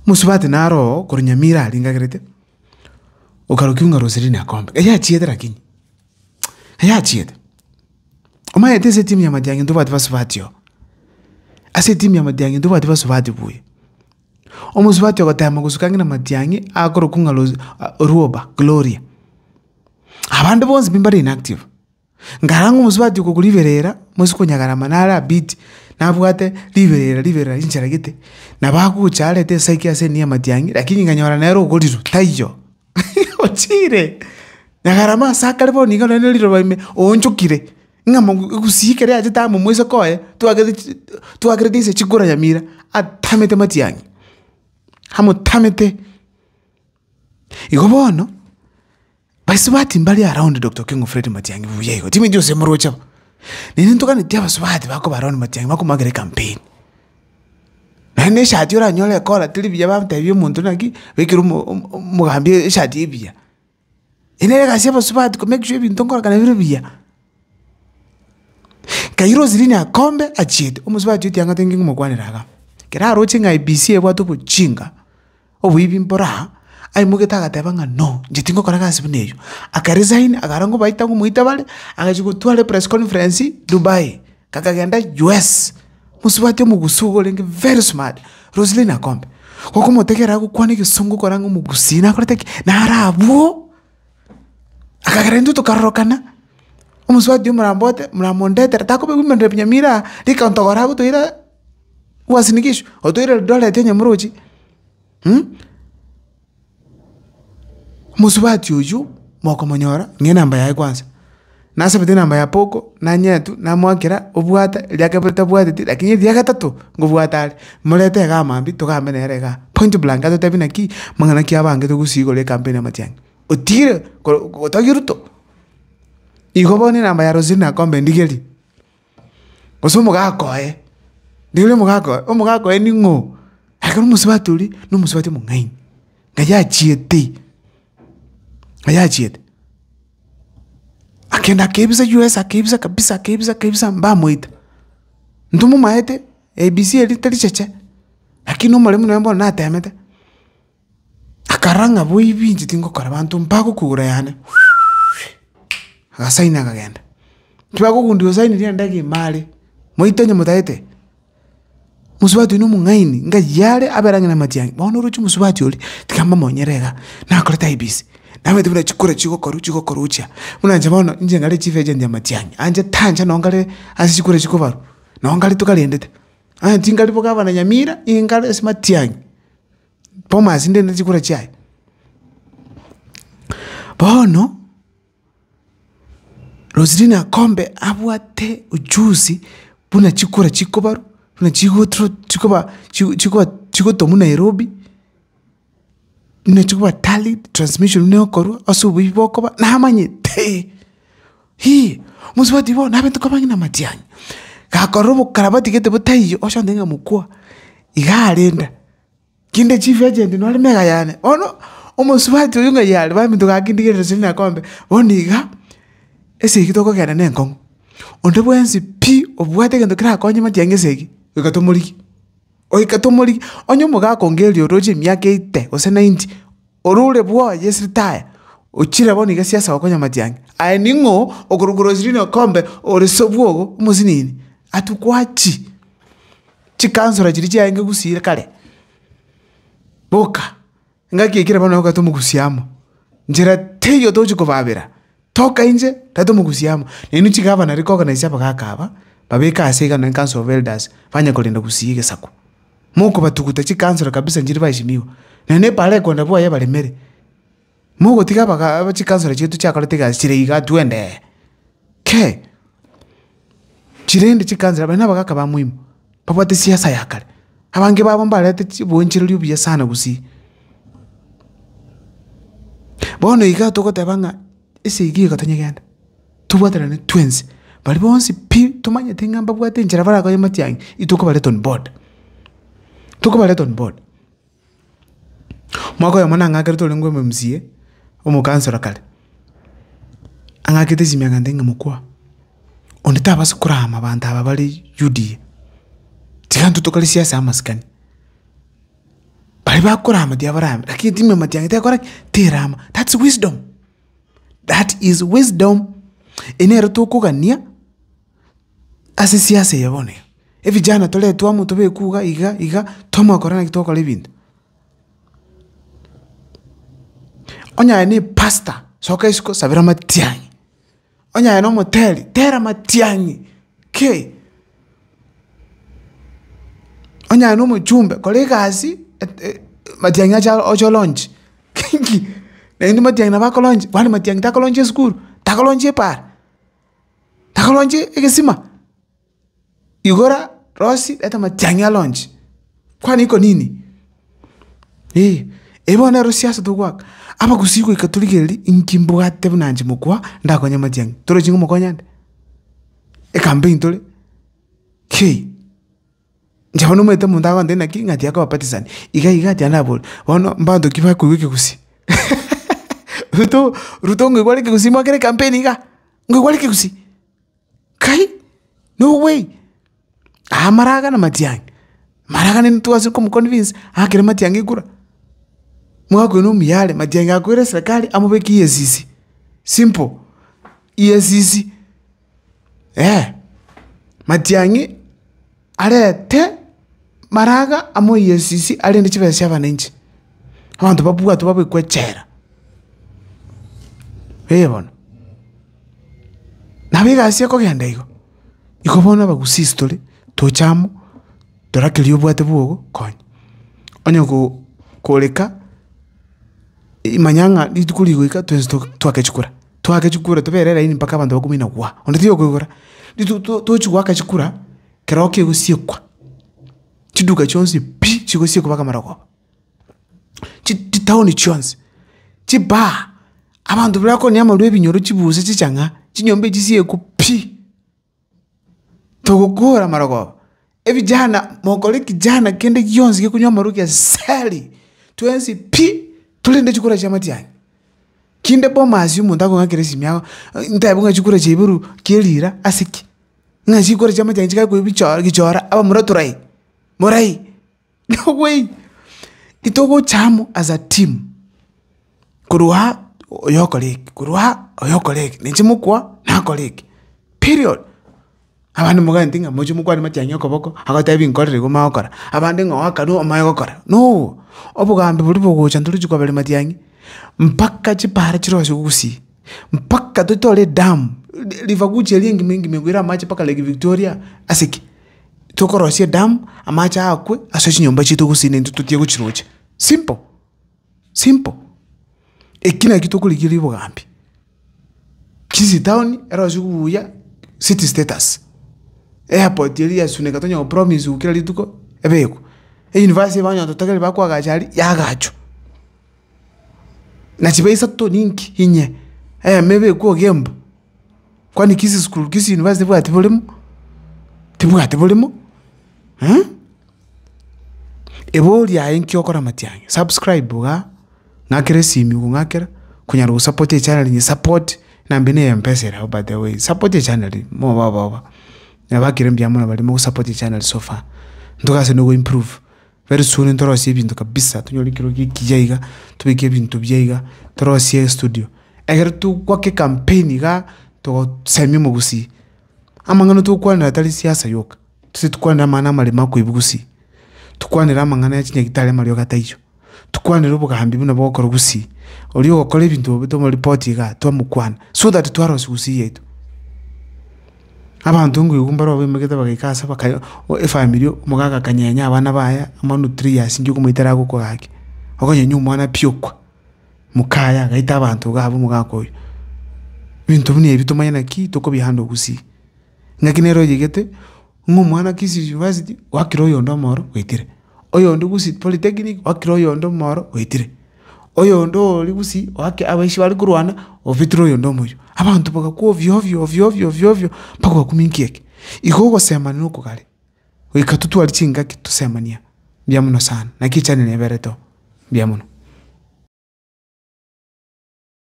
Musubati naro kurunyamira alingagerete. Ukarukiunga Roselina Akombe. Aya chiete lakini. Aya chiete. Oma yete timu ya Matiang'i ndubati basubatio. Ase timu ya Matiang'i ndubati basubati buye. Omusubati okotema gusukangina Matiang'i akurukunga Ruoba Gloria. Abandu bonse bimbari inactive. Ngarangu musubati okuliberera musikunyagara manara beat nabwate liberera inchara gite. Nabakucha alete saiki ase ni ya Matiang'i lakini nganyora nero ogoliru taiyo. Ochire. Nagarama sakalebo ninga nero baime onchukire. Ngamo gusikere aje tamu mwese koe tuagredise chikura ya mira atamete Matiang'i. Hamo tamete. Igobono. Basubati mbali around Dr. King of Fred Matiang'i buyego. Timi Jose Morocha. Nini ntokani tia basubati bako around Matiang'i bako magere campaign. Nene shati ora nyole kola tilibya bamtebye umuntu naki bekiru mugambi shati ibya. Inere gasi basubati ko make sure ibintu nkora kana biribya. Kairo zilini Akombe achite. Umusubati uti angatengi ngumukwaniraga. Kera rochinga IBC ebwatu buchinga. Obuibi mbora. Ai mugeta gatebanga no njitingo kora kasi buneyo akaresign akarango baita kumuita bale akachikutwale press conference Dubai kakagenda US musubati mugusugo lenge very smart Roselina Akombe koko motekera kukwane kisungu korango mugusina koreteki narabu akagarendo tokarokana umusubati murambote muramondete takobe wimende pinyamira likaontogora kutoira wasinikisho otoira dola tenya murochi Musubati uju moko monyora nge namba ya kwanza nasabete namba ya poko na nyetu na mwakira obwata lyakapeta bwate lakini lya gatatu ngobwata ali mulete ga mambi tukamenerega point blank atotebina ki mangana ki abange tugusigo le campaign ya Matiang'i otire gotagiruto igobone namba ya Roselina Akombe ndigeli osumo gakoe ndigele mugako omugako eni ngo akuru musubati uli no musubati mungaini ngaya chiete aya chiete akenda kebisa US akebisa kabisa mbamoita ndumu maete ABC elitali cheche lakini umole munembo natemete akaranga boibinji tingo kora bantu mpako kugura yane agasaina kagenda tibako kundio saini ndage mali moitanya mutaete musubati no mungaini nga yale aberanga na Matiang'i bono ruchi musubati oli tikamba monyerega na koleta IBC name tibuna chikura chiko korucha munanje bono nje ngale chief agent ya Matiang'i anje tanja nongale asichikura chikovaru nongale tukalendete tingali pokava na Nyamira ingale es Matiang'i poma sinde chikura chai bono Roselina Akombe abwate ujuzi buna chikura chikovaru buna chiko tomu Nairobi Nechukwa tali transmission neokoru asubu ibokoba namanyete hi musubati bo nabentu kabangi na Matiang'i kakorobo karabati kete butayi oshandenga mukwa igalenda kinde chief agent no ale mega yane ono omusubati uyunga yale bamintu kakindige Roselina Akombe boniga ese kitoko kana nenkongo onde bwensi pi obwate kendo kira konye Matiang'i seki ikatomuliki oikatomoli onyo muga kongelio roje miaka 80 ose 90 orule bwo yes retire ochira boni ga siasa wakonya Matiang'i ainingo okuruguro Roselina Akombe orisobwogo umuzinini atukwachi chikansora chirichi yange gusira kale boka ngakikira bana okatomu gusiamo njira teyo dojo kobabera toka inje tatomu gusiamo ninu chikaba na recognize abakakaba babeka asega na council of elders fanya kolenda gusige sako Moko batukuta chikansora kabisa njiri bashimiwa. Nene pale kwenda bwa yabalemere. Moko tika baka chikansora chetu chakoletega chiriga twende. Ke. Chirende chikansora bana baka kaba muhimu. Papa te siasa yakale. Abange baba mbalete chibonchiro lyubiya sana gusi. Bono iga toko tabanga ese igi katanyagenda. Tubwatana ne twins. Bali bonsi pi tumanye tingamba bwate njira bara kwa Matiang'i ituko bale on board. Tuko bale on board. Mwako ya mwana ngakere to lengwe mumsie omukansora kale. Angakete zimyanga ndenga mukwa. Ondita basukurama abantu abali UD. Tikantu tokali siasa amaskani. Bali tibakurama tiabarama lakini time matiangi tekora tirama. That's wisdom. That is wisdom. Enero tukugania ase siasa yabone vijana tole twamu tobe kuga iga toma korana kitoko lebintu onya ni pasta soka isko sabira matiangi onya no moteli tera matiangi ke onya no mujumbe kolega asi matiangi acha ocho lunch kingi na ndi matiangi na bako lunch wani matiangi tako lunch school tako lunch par tako lunch ekisima igora Rosi eta matiangi ya lunch kwani iko nini ebona Rusiasa tukwak apa kusiko ikatulikeli inkimbuga tebunanje mukwa ndakonya matiangi toro chingo mukonyande campaign tole ke njabano meta munda kwande naki ngati yaka bapatizani iga jana bol wono mbando kiba kuwike kusi ruto ngwali kusi mwakere campaign iga ngwali kusi kai no way maraga na matiangi maraga ni tuwasi convince akire matiangi kura mwako no miyale matiangi akwere serikali amubeki EACC simple EACC matiangi arete maraga amo EACC alende chibesa chabanenchi abantu babuga tubabe kwechera bona nabiga asia ko genda iko bona bagusistole tochamo torakilio bwate buogo konya onyo koleka imanyanga litukuligoika twakechukura toberera ini mpaka abantu bakumina kwa onditio kugora tochukwa kachukura keroke gusiekwa chiduka chonsi pi chigosiekwa baka marako chitaoni chonsi chiba abantu brako nyama lwebinyoro chibuze chichanga chinyombe chisiekwa pi togokora marako evijana mokole kijana kende yonzi ke kunywa maruki ya sali twensi pi tulende chikura cha matiangi kinde bomasi umuntu akongakiresi myako ntabunga chikura cha iburu kelira asiki nga chikura cha matiangi chikaye kichora aba muraturai morai no way itoko chamo as a team kuruha oyokoleki ninchimukwa nakoleki period abantu mugantinga mojo mukwani matiangi okoboko akatabi nkorere ko maokora abande ngawakanu omayokora no obugambe buli bogocha nduri chukobele matiangi mpaka chipara chirose kusi mpaka totole dam livaguche lingi mingi migwira machi paka Lake Victoria asiki tokorosie dam amacha akwe asochi nyomba chito kusine ntutie kuchiroche simple ekina kitokulikiri bogambi kisi town era kubuya city status airport yeli yasuneka tonya promise ukira lituko ebeko university banyo totakele bakwa gachali yagacho na chibaisa to ninki hinye mebe ko gembo kwani kisi school kisi university bwati bulimo eboli ya enki okora matiangi subscribe buga ngakere simi ngakera kunyara support channel ni support na mbene mpesa ra by the way support channel mo baba nabakire mbyamuna bali mu support channel so far ndokase no improve very soon ndorosie bintu kabisa tunyolikiro kijaiga tubike bintu byaiga torosie studio egertu kwake campaign ga to semi mugusi amangano tukwana atali siasa yoka tusitukwana mana mali mako ibugusi tukwanira amangana yachinya kitale mali yoka taicho tukwanira ubugambi buno bokora gusi oli okora ibintu to mu report ga to mukwana so that twarosi gusi yetu abantu ngwigumbaro bemegeta bagikasa baka family mugaga kanyenya abana baya amanu 3 years ngiye kumwitera guko gake okonye nyumwana pyokwa mukaya gaita abantu gabo mugakoyo bintu bune bitumanya naki toko bihando gusi ngakinero yigete ngumwana kisi university wakiro yondo moro wetire oyondo gusi polytechnic wakiro yondo moro wetire oyondo ligusi wake abashi bali kurwana ovitiro yondo moyo abantu bagakuo vyo pako kuminkieke igogo sema nuko kale wikatutu alichinga kitu semania byamuno sana na kichane nebereto byamuno